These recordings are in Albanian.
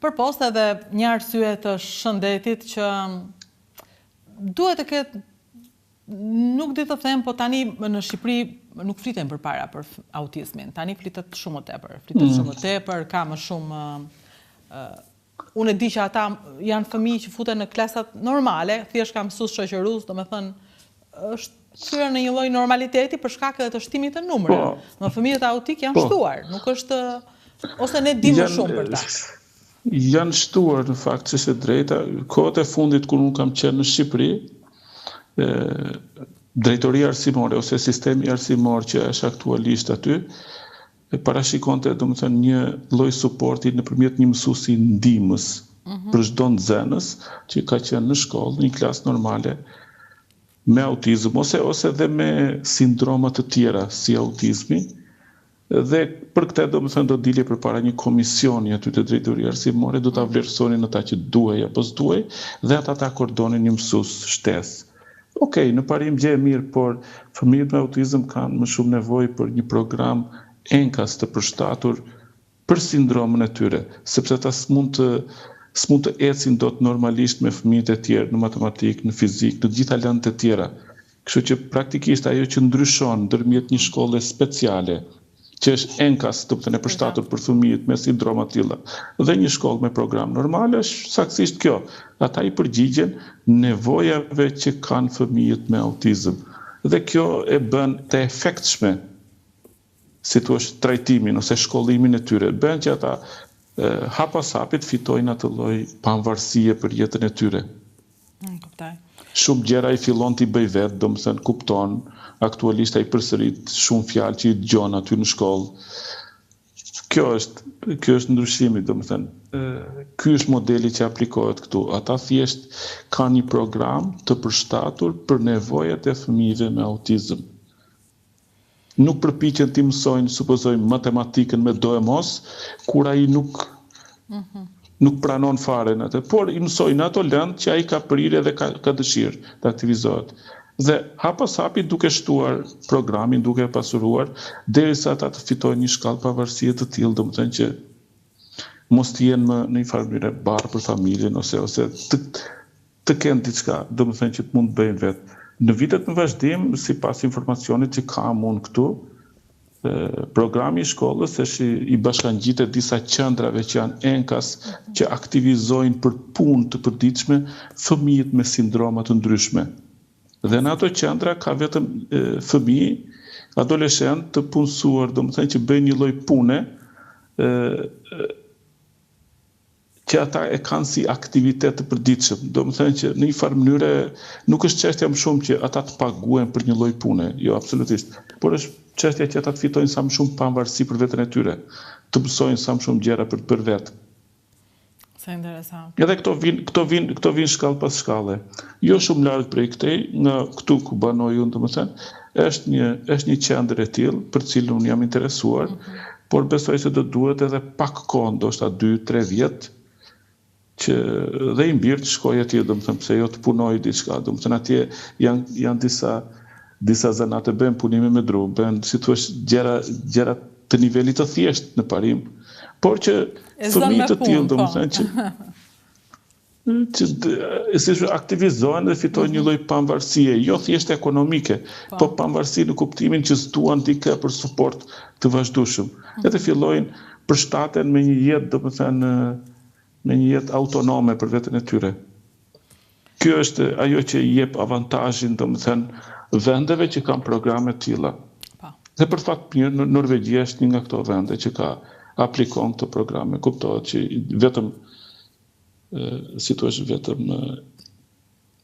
Përpost edhe një arsye të shëndetit që duhet të ketë, nuk di të them, po tani në Shqipëri nuk fliten përpara për autizmin. Tani flitet shumë më tepër, ka më shumë unë e di që ata janë fëmijë që futen në klasat normale, thjesht ka mësues shoqërues, domethënë është thyer në një lloj normaliteti për shkak edhe të shtimit të numrave. Në fëmijët autik janë shtuar, nuk është ose ne dimë shumë për ta. Janë shtuar në fakt, që është e drejta. Kohët e fundit kur unë kam qenë në Shqipëri, drejtoria arsimore ose sistemi arsimor që është aktualisht aty, parashikonte domethënë një lloj suporti nëpërmjet një mësuesi ndihmës për çdo nxënës që ka qenë në shkollë, në një klasë normale me autizëm ose edhe me sindroma të tjera si autizmi. Dhe për këtë domethënë do dilje përpara një komisioni aty të drejtorisë arsimore, do ta vlerësonin ata që duhej apo s'duhej dhe ata ta akordonin një mësues shtesë. Okej, në parim gjë e mirë, por fëmijët me autizëm kanë më shumë nevojë për një program enkas të përshtatur për sindromën e tyre, sepse ata s'mund të ecin dot normalisht me fëmijët e tjerë në matematikë, në fizikë, në të gjitha lëndët e tjera. Kështu që praktikisht ajo që ndryshon ndërmjet një shkolle speciale, që është enkas të e përshtatur për fëmijët me sindroma të tilla, dhe një shkollë me program normal, është saktësisht kjo. Ata i përgjigjen nevojave që kanë fëmijët me autizëm. Dhe kjo e bën të efektshme, si thua, trajtimin ose shkollimin e tyre. Bën që ata hap pas hapit fitojnë atë lloj pavarësie për jetën e tyre. Kuptoj. Shumë gjëra i fillon t'i bëj vetë, domethënë kupton, aktualisht ai përsërit shumë fjalë që i dëgjon aty në shkollë. Kjo është ndryshimi, domethënë. Ky është modeli që aplikohet këtu. Ata thjesht kanë një program të përshtatur për nevojat e fëmijëve me autizëm. Nuk përpiqen t'i mësojnë, supozojmë, matematikën me do e mos, kur ai nuk pranon fare në atë, por i mësojnë ato lëndë që ai ka prirë dhe ka dëshirë të aktivizohet. Dhe hap pas hapi duke shtuar programin, duke pasuruar, derisa ata të fitojnë një shkallë pavarësie të tillë, domethënë që mos të jenë më në një farë mënyrë barë për familjen ose të kenë diçka, domethënë që të mund të bëjnë vetë. Në vitet në vazhdim, sipas informacionit që kam unë këtu, programi i shkollës është i bashkangjitet disa qendrave që janë enkas që aktivizojnë për punë të përditshme fëmijët me sindroma të ndryshme. Dhe në ato qendra ka vetëm fëmijë, adoleshentë të punësuar, domethënë që bëjnë një lloj pune që ata e kanë si aktivitet të përditshëm. Domethënë që në një farë mënyrë nuk është çështja më shumë që ata të paguhen për një lloj pune, jo absolutisht, por është çështja që ata të fitojnë sa më shumë pavarësi për veten e tyre, të mësojnë sa më shumë gjëra për vetë. Sa interesant. Edhe këto vinë shkallë pas shkalle. Jo shumë larg prej këtej, nga këtu ku banoj unë, domethënë, është një qendër e tillë për cilën unë jam interesuar, por besoj se do duhet edhe pak kohë, ndoshta 2-3 vjet, që dhe i mbirë të shkoj atje, domethënë, pse jo të punoj diçka, domethënë atje janë disa zanate, bën punime me dru, bën si thua gjëra të nivelit të thjesht në parim, por që fëmijë të tillë, domethënë që aktivizohen dhe fitojnë një lloj pavarësie, jo thjesht ekonomike, po pavarësi në kuptimin që s'duan dikë për suport të vazhdueshëm. Edhe fillojnë përshtaten me një jetë, domethënë me një jetë autonome për veten e tyre. Kjo është ajo që i jep avantazhin, domethënë, vendeve që kanë programe të tilla. Dhe për fat mirë, Norvegjia është një nga këto vende që ka aplikon këto programe. Kuptohet që vetëm si thua, vetëm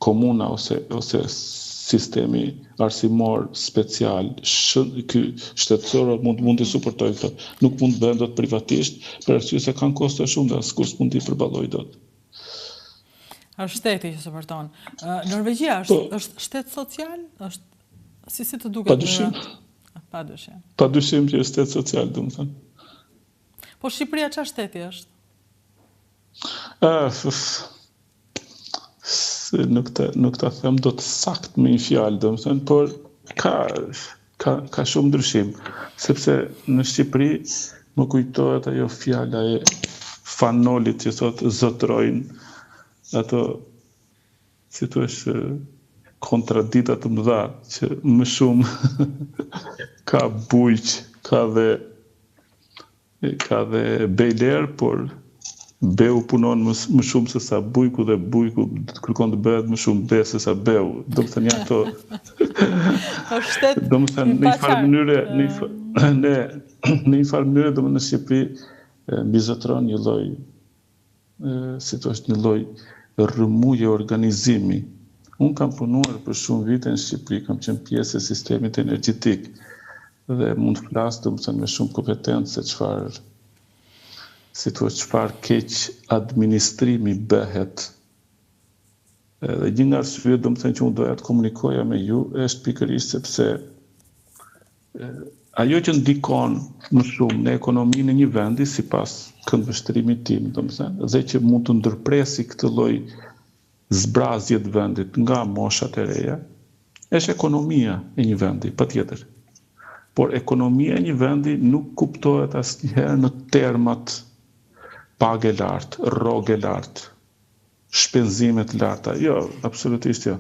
komuna ose sistemi arsimor special shtetësor mund të suportojë këto. Nuk mund të bëhen dot privatisht, për arsye se kanë kosto shumë dhe askush mund t'i përballojë dot. Është shteti që suporton. Norvegjia është shtet social? Është si të duket? Padyshim. Padyshim që është shtet social, domethënë. Po Shqipëria çfarë shteti është? Nuk ta them do të sakt me një fjalë, domethënë, por ka shumë ndryshim, sepse në Shqipëri më kujtohet ajo fjala e fanolit që thot zotrojnë ato, si tu është, kontradita të mëdha, që më shumë ka bujq, ka dhe bejler, por beu punon më shumë se sa bujku dhe bujku kërkon të bëhet më shumë be se sa beu. Do më thënë ato... Do më thënë në një farë mënyre, do më në Shqipëri mbizotron një lloj, si të është një lloj rrëmuje organizimi. Unë kam punuar për shumë vite në Shqipëri, kam qenë pjesë e sistemit energjetik dhe mund të flas do më thënë me shumë kompetencë se çfarë keq administrimi bëhet. Dhe një nga arsyet do më thënë që unë doja të komunikoja me ju është pikërisht sepse ajo që ndikon më shumë në ekonominë e një vendi sipas këndvështrimit tim, do më thënë, dhe që mund të ndërpresi këtë lloj zbrazje të vendit nga moshat e reja, është ekonomia e një vendi, patjetër. Por ekonomia e një vendi nuk kuptohet asnjëherë në termat pagë lartë, rrogë lartë, shpenzime të larta. Jo, absolutisht jo.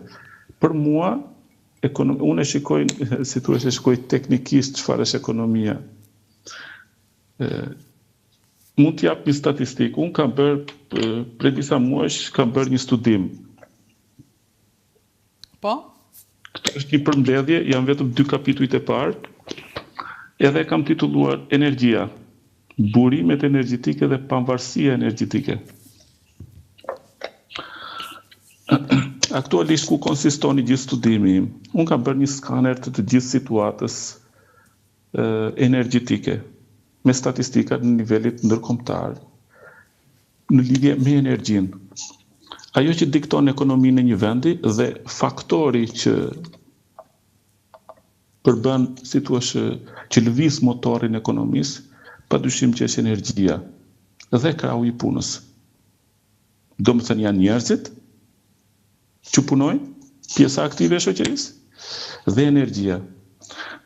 Për mua, unë e shikoj, si tu e shikoj teknikisht çfarë është ekonomia. Mund të jap një statistikë. Unë kam bërë, prej disa muajsh, kam bërë një studim. Po? Këtë është një përmbledhje, janë vetëm 2 kapitujt e parë, edhe kam titulluar Energjia, burimet energjetike dhe pavarësia energjetike. Aktualisht ku konsiston i gjithë studimi im, unë kam bërë një skaner të gjithë situatës energjetike, me statistikat në nivelit ndërkombëtar, në lidhje me energjinë. Ajo që dikton ekonominë e një vendi dhe faktori që përbën, si thua, që lëviz motorin e ekonomisë, padyshim që është energjia dhe krahu i punës. Do më thënë janë njerëzit që punojnë, pjesa aktive e shoqërisë, dhe energjia.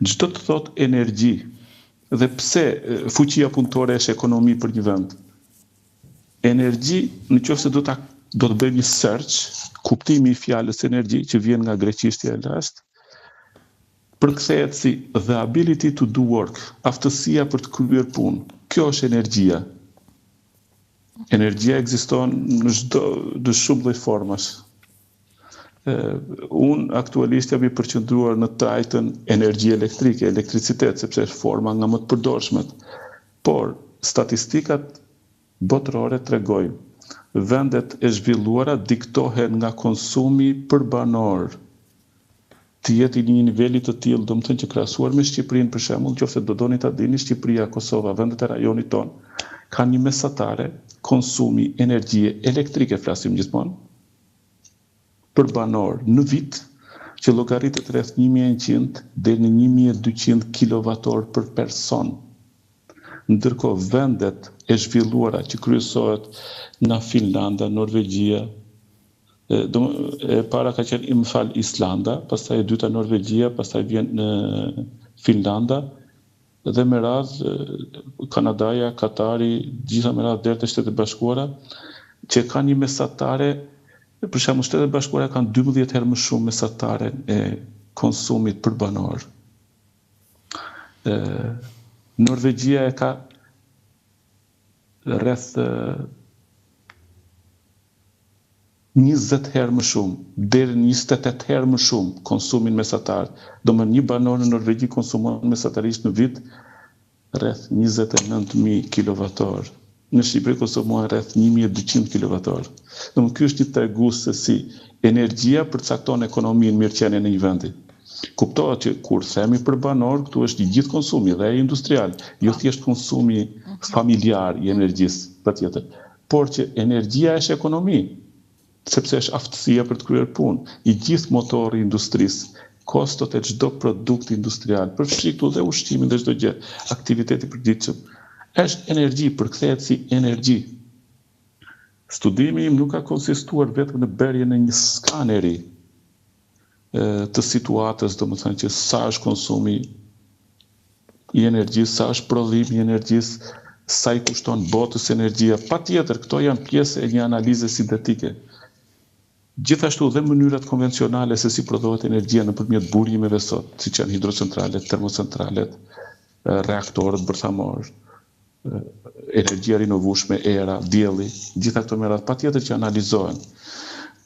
Çdo të thot energji, dhe pse fuqia punëtore është ekonomi për një vend. Energji, nëse do të bëjmë një search, kuptimi i fjalës energji që vjen nga greqishtja e lashtë, përkthehet si the ability to do work, aftësia për të kryer punë. Kjo është energjia. Energjia ekziston në shumë lloj formash. Unë aktualisht jam i përqendruar në trajtën energji elektrike, elektricitet, sepse është forma nga më të përdorshmet. Por statistikat botërore tregojnë vendet e zhvilluara diktohen nga konsumi për banor. Të jetë i një niveli të tillë, do të thënë që krahasuar me Shqipërinë për shembull, nëse do doni ta dini, Shqipëria, Kosova, vendet e rajonit ton kanë një mesatare konsumi energjie elektrike, flasim gjithmonë, për banor në vit, që llogaritet rreth 1100 deri në 1200 kWh për person. Ndërkohë vendet e zhvilluara që kryesohet nga Finlanda, Norvegjia, e para ka qenë Islanda, pastaj e dyta Norvegjia, pastaj vjen Finlanda, dhe me radhë Kanadaja, Katari, gjitha me radhë deri te Shtetet e Bashkuara, që kanë një mesatare, për shembull Shtetet e Bashkuara kanë 12 herë më shumë mesatare e konsumit për banor. Norvegjia e ka rreth 20 herë më shumë, deri në 28 herë më shumë konsumin mesatar. Domethënë një banor në Norvegji konsumon mesatarisht në vit rreth 29.000 kWh. Në Shqipëri konsumohen rreth 1200 kWh. Domethënë ky është një tregues se si energjia përcakton ekonominë, mirëqenien e një vendi. Kuptohet që kur themi për banor, këtu është i gjithë konsumi dhe industrial, jo thjesht konsumi familjar i energjisë, patjetër. Por që energjia është ekonomi, sepse është aftësia për të kryer punë. I gjithë motori i industrisë, kostot e çdo produkti industrial, përfshi këtu dhe ushqimin dhe çdo gjë, aktiviteti i përditshëm, është energji, përkthehet si energji. Studimi im nuk ka konsistuar vetëm në bërjen e një skaneri të situatës, domethënë që sa është konsumi i energjisë, sa është prodhimi i energjisë, sa i kushton botës energjia. Patjetër, këto janë pjesë e një analize sintetike. Gjithashtu dhe mënyrat konvencionale se si prodhohet energjia nëpërmjet burimeve sot, siç janë hidrocentralet, termocentralet, reaktorët bërthamor, energjia rinovueshme, era, dielli, gjitha këto merat patjetër që analizohen.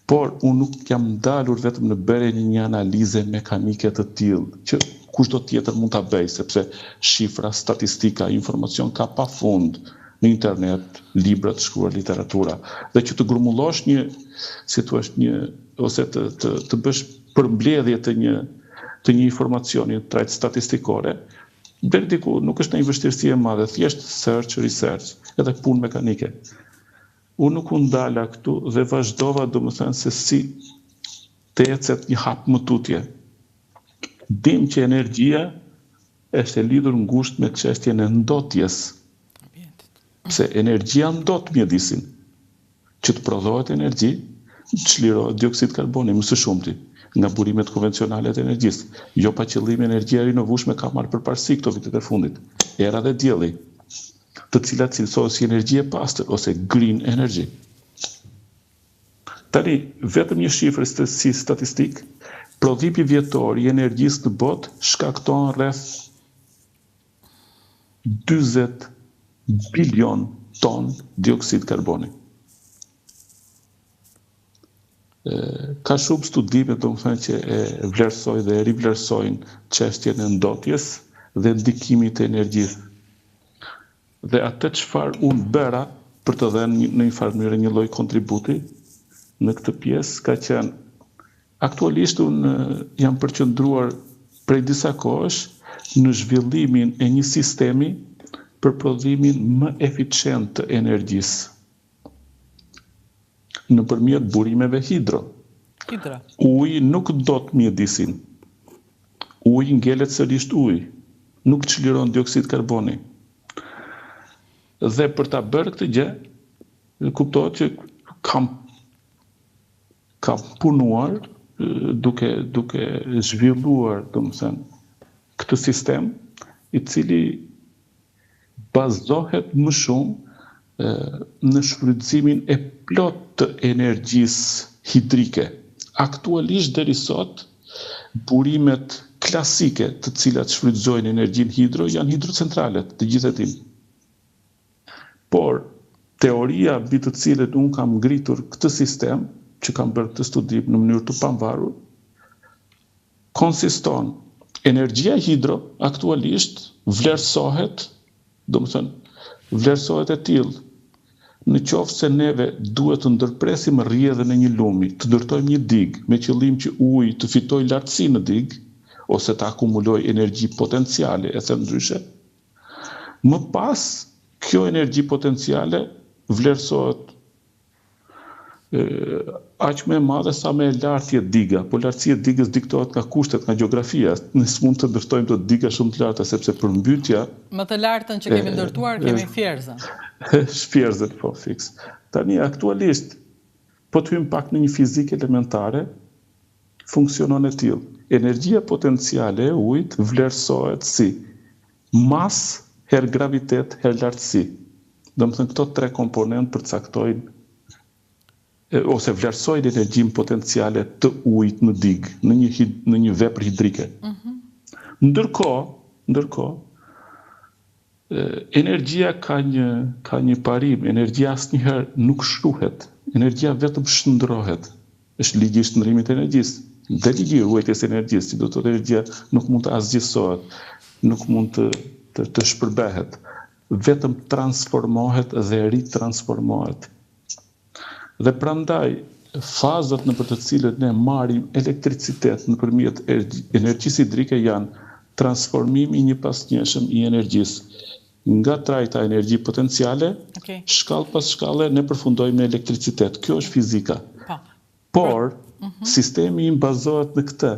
Por unë nuk jam dalur vetëm në bërje një analize mekanike të tillë, që kushdo tjetër mund ta bëjë, sepse shifra, statistika, informacion ka pafund në internet, libra të shkruar, literatura, dhe që të grumbullosh ose të bësh përmbledhje të një informacioni trajt statistikore, deri diku nuk është një vështirësi e madhe, thjesht search, research, edhe punë mekanike. Unë nuk u ndala këtu dhe vazhdova domethënë se si të ecet një hap më tutje. Dim që energjia është e lidhur ngushtë me çështjen e ndotjes. Pse energjia ndot mjedisin. Që të prodhohet energji, çlirohet dioksid karboni më së shumti nga burimet konvencionale të energjisë. Jo pa qëllim energjia rinovueshme ka marrë përparësi këto vitet e fundit. Era dhe dielli, të cilat cilësohen si energji e pastër ose green energy. Tani, vetëm një shifër si statistik, prodhimi vjetor i energjisë në botë shkakton rreth 40 bilion ton dioksid karboni. Ka shumë studime domethënë që e vlerësojnë dhe e rivlerësojnë çështjen e ndotjes dhe ndikimit të energjisë. Dhe atë çfarë unë bëra për të dhënë në një farë mënyrë një lloj kontributi në këtë pjesë ka qenë aktualisht unë jam përqendruar prej disa kohësh në zhvillimin e një sistemi për prodhimin më eficient të energjisë nëpërmjet burimeve hidro. Uji nuk ndot mjedisin. Uji ngelet sërish ujë, nuk çliron dioksid karboni. Dhe për ta bërë këtë gjë, kuptohet që kam punuar duke zhvilluar, domethënë, këtë sistem i cili bazohet më shumë në shfrytëzimin e plot të energjisë hidrike. Aktualisht deri sot, burimet klasike të cilat shfrytëzojnë energjinë hidro janë hidrocentralet, të gjithë e tim. Por, teoria mbi të cilën unë kam ngritur këtë sistem, që kam bërë këtë studim në mënyrë të pavarur, konsiston energjia hidro aktualisht vlerësohet, vlerësohet e tillë, në qoftë se neve duhet të ndërpresim rrjedhën e një lumi, të ndërtojmë një digë me qëllim që uji të fitojë lartësi në digë ose të akumulojë energji potenciale, e them ndryshe. Më pas, kjo energji potenciale vlerësohet aq më e madhe sa më e lartë jetë diga, po lartësia e digës diktohet nga kushtet, nga gjeografia. Ne s'mund të ndërtojmë të diga shumë të larta sepse përmbytja më të lartën që kemi ndërtuar kemi fierzën. Fierzën, po, fiks. Tani aktualisht po të hym pak në një fizikë elementare, funksionon e tillë. Energjia potenciale e ujit vlerësohet si masë herë gravitet herë lartësi. Domethënë këto tre komponentë përcaktojnë ose vlerësojnë energjinë potenciale të ujit në digë, në një vepër hidrike. Ndërkohë, energjia ka një parim, energjia asnjëherë nuk shruhet, energjia vetëm shndrohet. Është ligji i shndrimit të energjisë. Dhe ligji i ruajtjes së energjisë, si do të thotë energjia nuk mund të asgjësohet, nuk mund të shpërbehet, vetëm transformohet dhe ritransformohet. Dhe prandaj, fazat nëpër të cilët ne marrim elektricitet nëpërmjet energjisë hidrike janë transformimi një pasnjëshëm i energjisë. Nga trajta energji potenciale, shkallë pas shkalle, ne përfundojmë në elektricitet. Kjo është fizika. Por, sistemi im bazohet në këtë,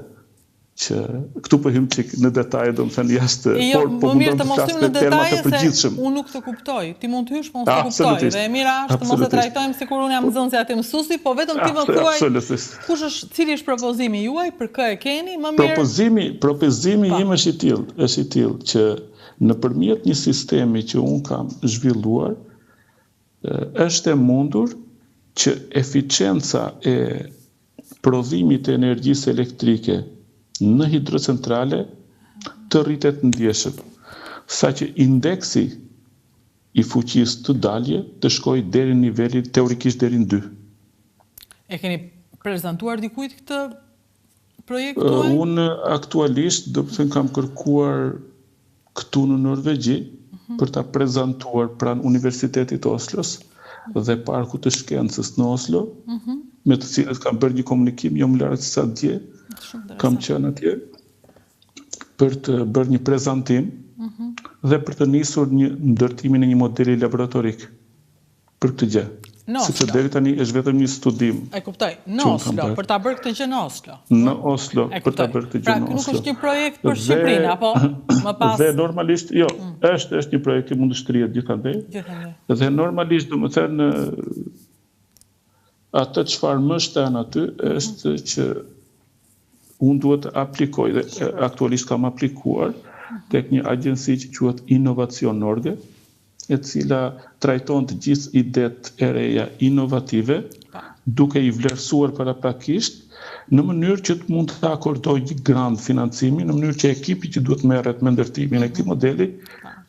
që këtu po hym çik në detaje, domethënë jashtë, po mundon të flas në detaje se unë nuk të kuptoj. Ti mund të hysh, po unë të kuptoj. Dhe e mira është mos e trajtojmë sikur unë jam nxënësja e mësuesi, po vetëm ti më thuaj cili është propozimi juaj, për kë e keni, më mirë. Propozimi im është i tillë që Nëpërmjet një sistemi që unë kam zhvilluar, është e mundur që eficienca e prodhimit të energjisë elektrike në hidrocentrale të rritet ndjeshëm, saqë indeksi i fuqisë të dalje të shkojë deri në nivelin teorikisht deri në 2. E keni prezantuar dikujt këtë projekt tuaj? Unë aktualisht do të thënë kam kërkuar këtu në Norvegji për ta prezantuar pranë Universitetit të Oslos dhe Parkut të Shkencës në Oslo, me të cilët kam bërë një komunikim jo më larg se sa dje. Kam qenë atje për të bërë një prezantim dhe për të nisur ndërtimin e një modeli laboratorik për këtë gjë. Sepse deri tani është vetëm një studim. E kuptoj, në Oslo, për ta bërë këtë gjë në Oslo. Në Oslo, për ta bërë këtë gjë në Oslo. Pra, nuk është një projekt për Shqipërinë, apo më pas? Dhe normalisht, jo, është një projekt që mund të shtrihet gjithandej. Dhe normalisht, domethënë, atë çfarë më shten aty është që unë duhet të aplikoj, dhe aktualisht kam aplikuar tek një agjenci që quhet Inovacion Norge, e cila trajton të gjithë idetë e reja inovative, duke i vlerësuar paraprakisht në mënyrë që të mund të akordojë një grant financimi, në mënyrë që ekipi që duhet merret me ndërtimin e këtij modeli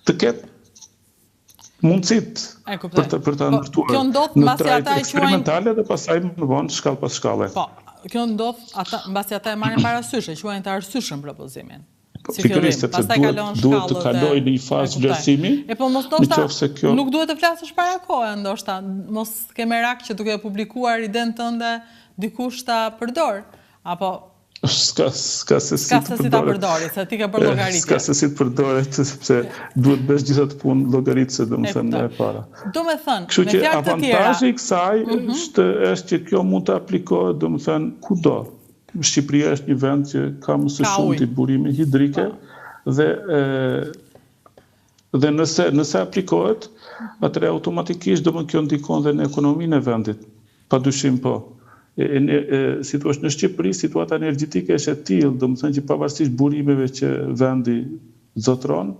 të ketë mundësitë për ta ndërtuar në trajte eksperimentale dhe pastaj më vonë shkallë pas shkalle. Po, kjo ndodh mbasi ata e marrin parasysh, e quajnë të arsyeshëm propozimin. Pikërisht, sepse duhet të kalojë në një fazë vlerësimi. Po mos nuk duhet të flasësh para kohë, ndoshta mos ke merak që duke publikuar idenë tënde dikush ta përdor, apo Ska se si të përdori, se ti ke bërë llogaritje. Ska se si të përdoret, sepse duhet bësh gjitha të punë llogaritse, domethënë e para. Domethënë, kështu që avantazhi i kësaj është që kjo mund të aplikohet domethënë kudo. Shqipëria është një vend që ka më së shumti burime hidrike dhe nëse aplikohet, atëherë automatikisht kjo ndikon dhe në ekonominë e vendit. Padyshim po. Si thua në Shqipëri, situata energjetike është e tillë, domethënë që pavarësisht burimeve që vendi zotron,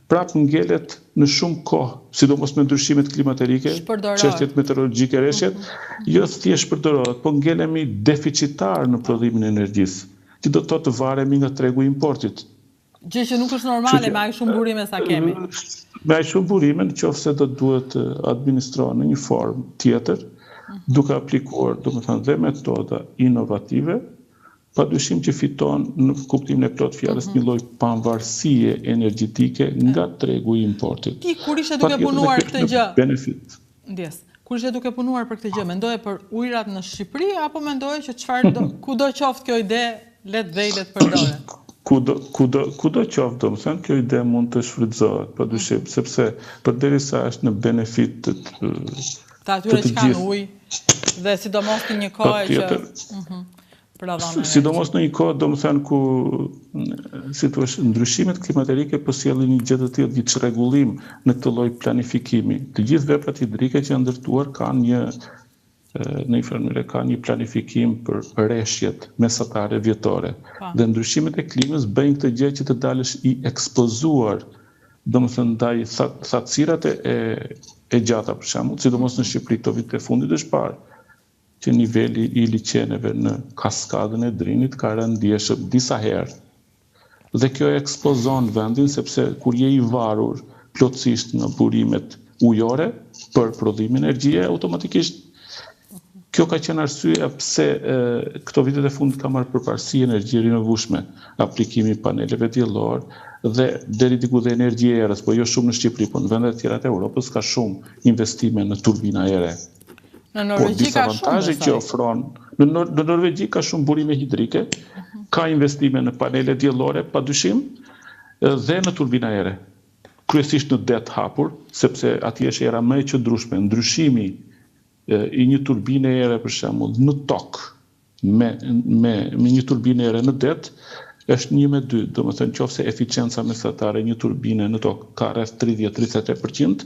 prapë ngelet në shumë kohë, sidomos me ndryshimet klimaterike, çështjet meteorologjike, rreshjet, jo thjesht përdorohet, po ngelemi deficitar në prodhimin e energjisë, që do të thotë varemi nga tregu i importit. Gjë që nuk është normale me aq shumë burime sa kemi. Me aq shumë burime, nëse do duhet administruar në një formë tjetër, duke aplikuar, domethënë, dhe metoda inovative, padyshim që fiton në kuptimin e plot fjalës një lloj pavarësie energjetike nga tregu i importit. Ti kur ishe duke punuar këtë gjë? Benefit. Ndjes. Kur ishe duke punuar për këtë gjë, mendoje për ujërat në Shqipëri apo mendoje që çfarë kudo qoftë kjo ide, let vej let përdoret? Kudo qoftë, domethënë, kjo ide mund të shfrytëzohet, padyshim, sepse përderisa është në benefit të atyre që kanë ujë dhe sidomos në një kohë që sidomos në një kohë, domethënë, ku si thua, ndryshimet klimaterike po sjellin një gjë të tillë, një çrregullim në këtë lloj planifikimi. Të gjithë veprat hidrike që janë ndërtuar kanë në një mënyrë kanë një planifikim për rreshjet mesatare vjetore. Dhe ndryshimet e klimës bëjnë këtë gjë që të dalësh i ekspozuar, domethënë ndaj thatësirat e gjata për shembull, sidomos në Shqipëri këto vite e fundit është parë që niveli i liqeneve në kaskadën e Drinit ka rënë ndjeshëm disa herë. Dhe kjo ekspozon vendin sepse kur je i varur plotësisht nga burimet ujore për prodhimin e energjie, automatikisht kjo ka qenë arsyeja pse këto vitet e fundit ka marrë përparësi energji rinovueshme, aplikimi i paneleve diellor dhe deri diku dhe energji e erës, po jo shumë në Shqipëri, po në vendet e tjera të Evropës ka shumë investime në turbina ere. Në Norvegji ka shumë. Në Norvegji ka shumë burime hidrike, ka investime në panele diellore, padyshim, dhe në turbina ere. Kryesisht në det hapur, sepse atje është era më e qëndrueshme, ndryshimi i një turbine ere për shembull në tokë me një turbinë ere në det është 1:2, domethënë nëse eficienca mesatare e një turbine në tokë ka rreth 30-33%,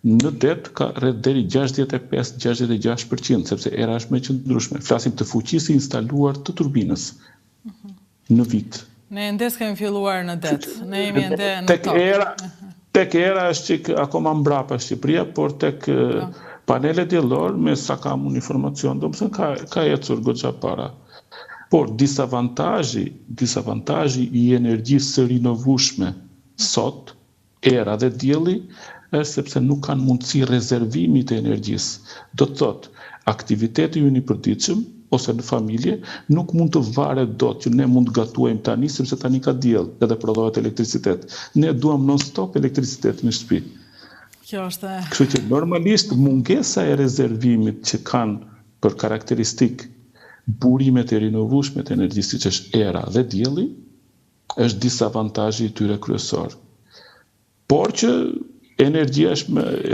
në det ka rreth deri 65-66%, sepse era është më e qëndrueshme. Flasim të fuqisë instaluar të turbinës në vit. Ne ende s'kemi filluar në det, ne jemi ende në tokë. Tek era është që akoma mbrapa Shqipëria, por tek panelet diellor, me sa kam unë informacion, do më thënë ka ecur goxha para. Por disavantazhi I energjisë së rinovueshme sot, era dhe dielli, është sepse nuk kanë mundësi rezervimi të energjisë. Do të thotë, aktiviteti ynë I përditshëm ose në familje nuk mund të varet dot që ne mund të gatuajmë tani sepse tani ka diell edhe prodhohet elektricitet. Ne duam non-stop elektricitet në shtëpi. Kjo është. Kështu që normalisht mungesa e rezervimit që kanë për karakteristik burimet e rinovueshme të energjisë siç është era dhe dielli është disavantazhi I tyre kryesor. Por që energjia është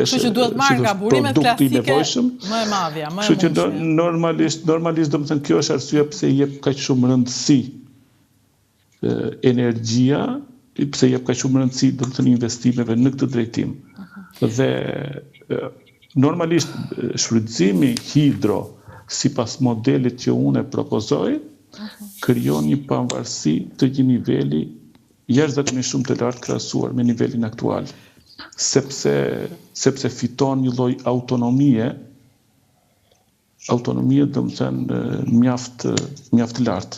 Kështu që duhet marrë nga burimet klasike më e madhja, më e mundshme. Kështu që normalisht do të thënë kjo është arsye pse I jep kaq shumë rëndësi energjia, pse I jep kaq shumë rëndësi do të thënë investimeve në këtë drejtim. Dhe normalisht shfrytëzimi hidro sipas modelit që unë e propozoj, krijon një pavarësi të një niveli jashtëzakonisht shumë të lartë krahasuar me nivelin aktual. Sepse fiton një lloj autonomie do të thënë mjaft lartë.